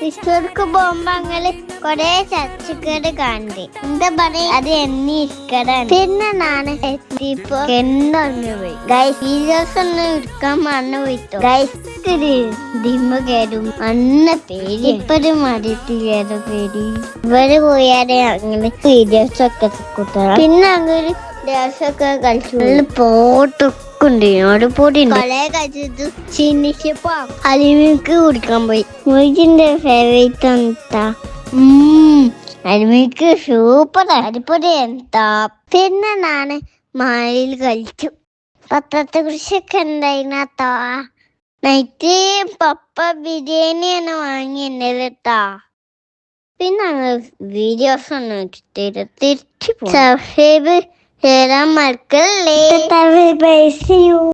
തൃശ്ശൂർക്ക് പോകുമ്പോ അങ്ങനെ കൊറേ ചർച്ചക്കേട് കണ്ട് എന്താ പറയാ അത് എന്നീ ഇഷ്ടമാണ്. പിന്നെ ഞാൻ എത്തിയപ്പോ എന്നൊന്നു പോയി ഗൈസ്. ഈ ദിവസം ഒന്നും എടുക്കാൻ മറന്നു പോയിട്ടോ ഗൈസ്. ദിമ്മ കയറും അന്ന പേര് ഇപ്പഴും മറിയിട്ടില്ല പേര്. ഇവിടെ പോയാലേ അങ്ങനെ വീഡിയോസ് ഒക്കെ കൂട്ടണം. പിന്നെ അങ്ങനെ ദിവസമൊക്കെ കളിച്ചു പോട്ടൊക്കെ പൊടി കൊറേ കഴിച്ചിട്ട് ക്ഷീണിച്ചപ്പോ അലിമിക്ക് കുടിക്കാൻ പോയി. മുജിന്റെ ഫേവറേറ്റ് എന്താ? അലിമിക്ക് സൂപ്പർ അരിപ്പൊടി എന്താ. പിന്നെ ഞാന് മഴയിൽ കളിച്ചു. പത്രത്തെ കുറിച്ചൊക്കെ ഉണ്ടായിട്ടാ. നൈറ്റ് പപ്പ ബിരിയാണിയാണ് വാങ്ങിട്ടാ. പിന്നെ വീഡിയോസ് ഒന്നും ഇട്ടിട്ട് തിരിച്ചു സബ്സ്ക്രൈബ് ചെയ്യാൻ മറക്കല്ലേ.